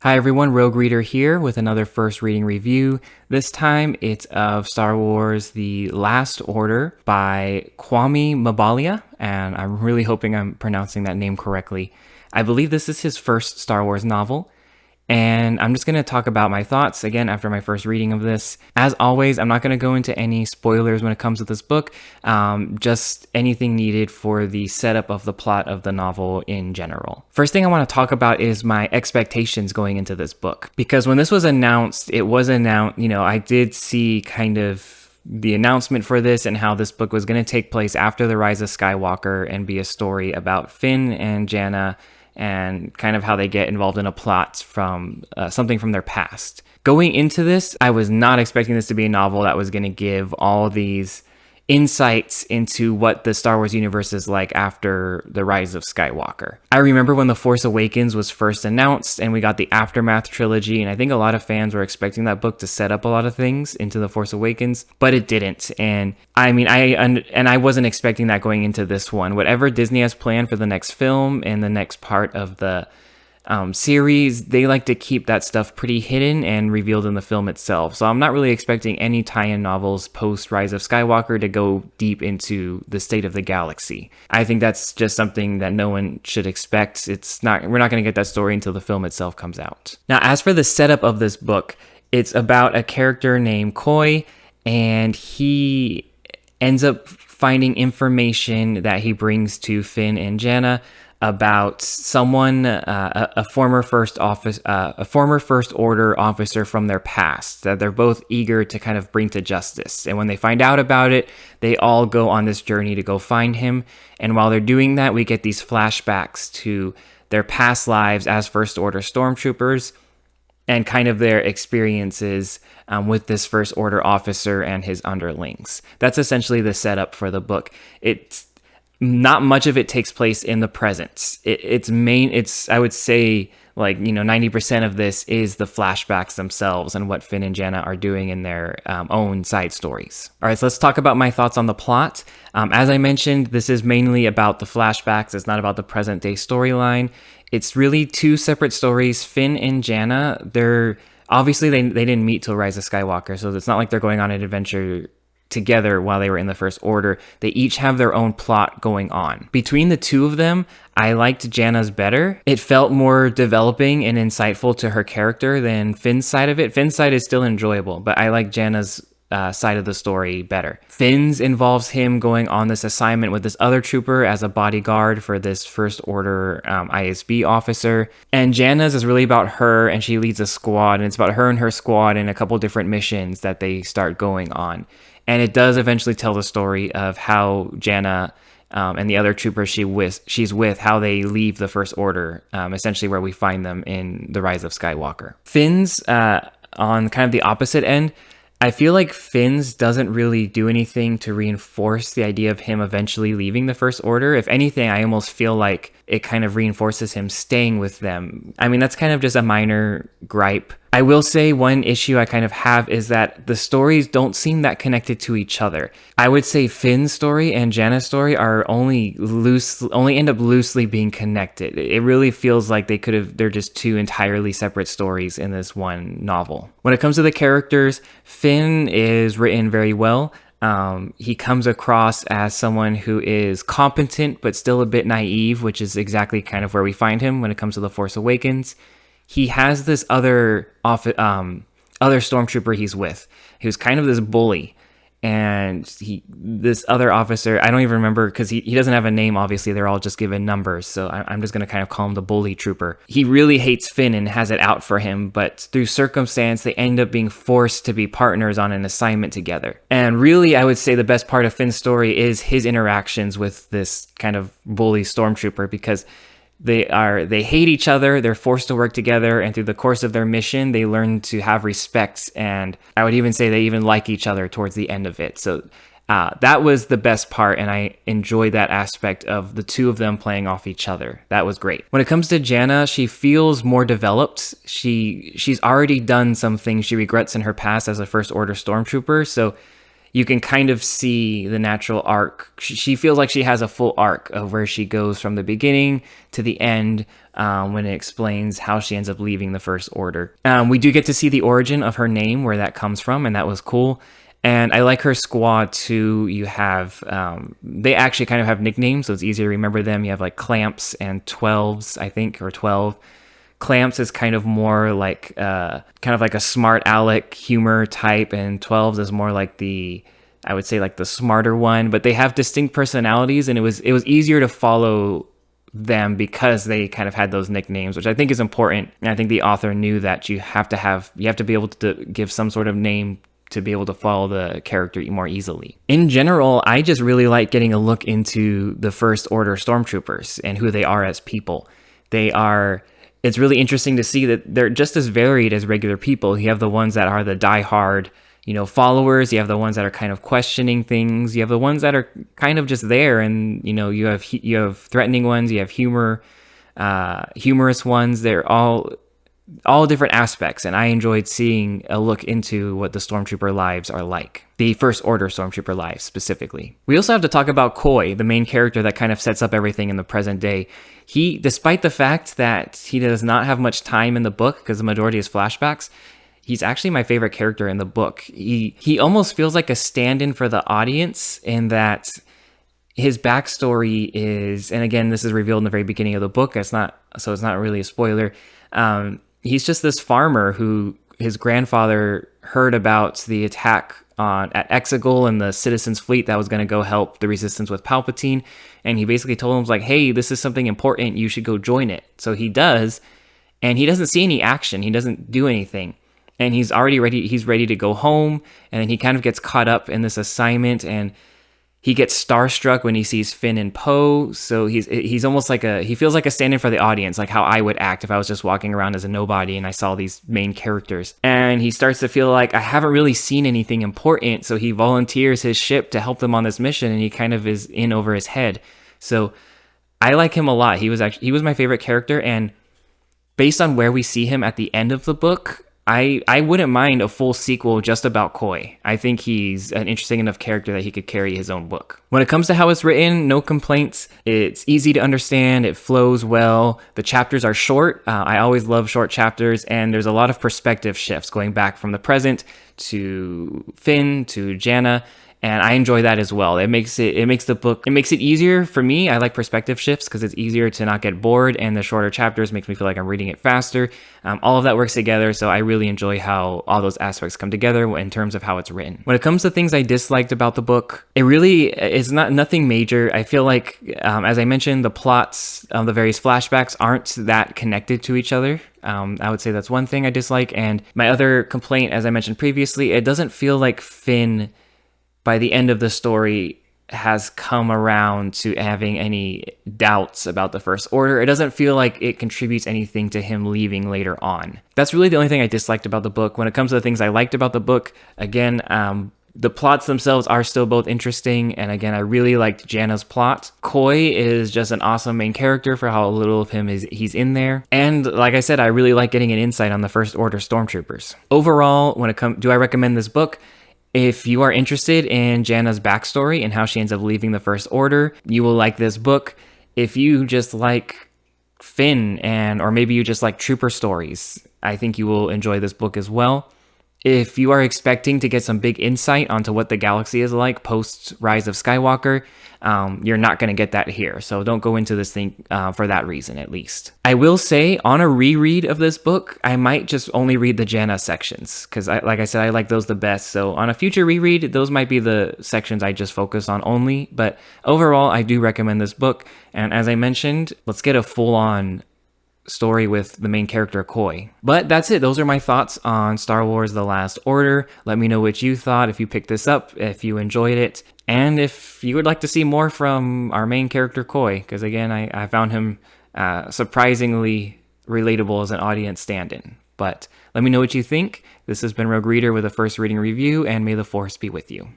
Hi everyone, Rogue Reader here with another first reading review. This time it's of Star Wars The Last Order by Kwame Mbalia, and I'm really hoping I'm pronouncing that name correctly. I believe this is his first Star Wars novel, and I'm just going to talk about my thoughts again after my first reading of this. As always, I'm not going to go into any spoilers when it comes to this book, just anything needed for the setup of the plot of the novel in general. First thing I want to talk about is my expectations going into this book, because when this was announced, I did see kind of the announcement for this and how this book was going to take place after the Rise of Skywalker and be a story about Finn and Jannah and kind of how they get involved in a plot from something from their past. Going into this, I was not expecting this to be a novel that was going to give all these insights into what the Star Wars universe is like after the Rise of Skywalker. I remember when The Force Awakens was first announced and we got the Aftermath trilogy, and I think a lot of fans were expecting that book to set up a lot of things into The Force Awakens, but it didn't. And I wasn't expecting that going into this one. Whatever Disney has planned for the next film and the next part of the series, they like to keep that stuff pretty hidden and revealed in the film itself. So I'm not really expecting any tie-in novels post Rise of Skywalker to go deep into the state of the galaxy. I think that's just something that no one should expect. We're not going to get that story until the film itself comes out. Now, as for the setup of this book, it's about a character named Coy, and he ends up finding information that he brings to Finn and Jannah about someone, a former First Order officer from their past that they're both eager to kind of bring to justice. And when they find out about it, they all go on this journey to go find him. And while they're doing that, we get these flashbacks to their past lives as First Order stormtroopers and kind of their experiences with this First Order officer and his underlings. That's essentially the setup for the book. It's not much of it takes place in the present. I would say 90% of this is the flashbacks themselves and what Finn and Jannah are doing in their own side stories. All right, so let's talk about my thoughts on the plot. As I mentioned, this is mainly about the flashbacks. It's not about the present day storyline. It's really two separate stories. Finn and Jannah, they didn't meet till Rise of Skywalker, so it's not like they're going on an adventure together while they were in the First Order. They each have their own plot going on. Between the two of them, I liked Jannah's better. It felt more developing and insightful to her character than Finn's side of it. Finn's side is still enjoyable, but I like Jannah's side of the story better. Finn's involves him going on this assignment with this other trooper as a bodyguard for this First Order ISB officer. And Jannah's is really about her, and she leads a squad, and it's about her and her squad and a couple different missions that they start going on. And it does eventually tell the story of how Jannah and the other troopers she's with, how they leave the First Order, essentially where we find them in The Rise of Skywalker. Finn's on kind of the opposite end. I feel like Finn's doesn't really do anything to reinforce the idea of him eventually leaving the First Order. If anything, I almost feel like it kind of reinforces him staying with them. I mean, that's kind of just a minor gripe. I will say one issue I kind of have is that the stories don't seem that connected to each other. I would say Finn's story and Jannah's story are only end up loosely being connected. It really feels like they're just two entirely separate stories in this one novel. When it comes to the characters, Finn is written very well. He comes across as someone who is competent but still a bit naive, which is exactly kind of where we find him when it comes to The Force Awakens. He has this other stormtrooper he's with, who's kind of this bully, and this other officer, I don't even remember because he doesn't have a name. Obviously, they're all just given numbers, so I'm just gonna kind of call him the bully trooper. He really hates Finn and has it out for him, but through circumstance, they end up being forced to be partners on an assignment together. And really, I would say the best part of Finn's story is his interactions with this kind of bully stormtrooper, because they hate each other, they're forced to work together, and through the course of their mission, they learn to have respect, and I would even say they even like each other towards the end of it. So that was the best part, and I enjoyed that aspect of the two of them playing off each other. That was great. When it comes to Jannah, she feels more developed. She's already done some things she regrets in her past as a First Order stormtrooper, so you can kind of see the natural arc. She feels like she has a full arc of where she goes from the beginning to the end, when it explains how she ends up leaving the First Order. We do get to see the origin of her name, where that comes from, and that was cool. And I like her squad too. You have, they actually kind of have nicknames, so it's easier to remember them. You have like Clamps and 12s, I think, or 12. Clamps is kind of more like a smart aleck humor type, and 12s is more like I would say like the smarter one. But they have distinct personalities, and it was easier to follow them because they kind of had those nicknames, which I think is important. And I think the author knew that you have to be able to give some sort of name to be able to follow the character more easily. In general, I just really like getting a look into the First Order stormtroopers and who they are as people. It's really interesting to see that they're just as varied as regular people. You have the ones that are the diehard, followers. You have the ones that are kind of questioning things. You have the ones that are kind of just there, and you have threatening ones. You have humorous ones. They're all different aspects, and I enjoyed seeing a look into what the stormtrooper lives are like. The First Order stormtrooper lives specifically. We also have to talk about Koi, the main character that kind of sets up everything in the present day. Despite the fact that he does not have much time in the book because the majority is flashbacks, he's actually my favorite character in the book. He almost feels like a stand-in for the audience in that his backstory is, and again, this is revealed in the very beginning of the book. It's not really a spoiler. He's just this farmer who his grandfather heard about the attack at Exegol and the Citizens Fleet that was going to go help the Resistance with Palpatine, and he basically told him, like, hey, this is something important, you should go join it. So he does, and he doesn't see any action, he doesn't do anything, and he's ready to go home, and then he kind of gets caught up in this assignment, and he gets starstruck when he sees Finn and Poe. So he's almost like he feels like a stand-in for the audience, like how I would act if I was just walking around as a nobody and I saw these main characters. And he starts to feel like I haven't really seen anything important, so he volunteers his ship to help them on this mission, and he kind of is in over his head. So I like him a lot. He was my favorite character, and based on where we see him at the end of the book, I wouldn't mind a full sequel just about Koi. I think he's an interesting enough character that he could carry his own book. When it comes to how it's written, no complaints. It's easy to understand. It flows well. The chapters are short. I always love short chapters, and there's a lot of perspective shifts going back from the present to Finn to Jannah. And I enjoy that as well. It makes it easier for me. I like perspective shifts because it's easier to not get bored, and the shorter chapters makes me feel like I'm reading it faster. All of that works together, so I really enjoy how all those aspects come together in terms of how it's written. When it comes to things I disliked about the book, it really is nothing major. I feel like, as I mentioned, the plots of the various flashbacks aren't that connected to each other. I would say that's one thing I dislike. And my other complaint, as I mentioned previously, it doesn't feel like Finn, by the end of the story, has come around to having any doubts about the First Order. It doesn't feel like it contributes anything to him leaving later on. That's really the only thing I disliked about the book. When it comes to the things I liked about the book, again, the plots themselves are still both interesting, and again, I really liked Jannah's plot. Koi is just an awesome main character for how little of him he's in there. And like I said, I really like getting an insight on the First Order stormtroopers. Overall, do I recommend this book? If you are interested in Jannah's backstory and how she ends up leaving the First Order, you will like this book. If you just like Finn or maybe you just like trooper stories, I think you will enjoy this book as well. If you are expecting to get some big insight onto what the galaxy is like post Rise of Skywalker, you're not going to get that here. So don't go into this thing for that reason, at least. I will say, on a reread of this book, I might just only read the Jannah sections, because like I said, I like those the best. So on a future reread, those might be the sections I just focus on only. But overall, I do recommend this book. And as I mentioned, let's get a full-on story with the main character Koi. But that's it. Those are my thoughts on Star Wars The Last Order. Let me know what you thought, if you picked this up, if you enjoyed it, and if you would like to see more from our main character Koi, because again, I found him surprisingly relatable as an audience stand-in. But let me know what you think. This has been Rogue Reader with a first reading review, and may the Force be with you.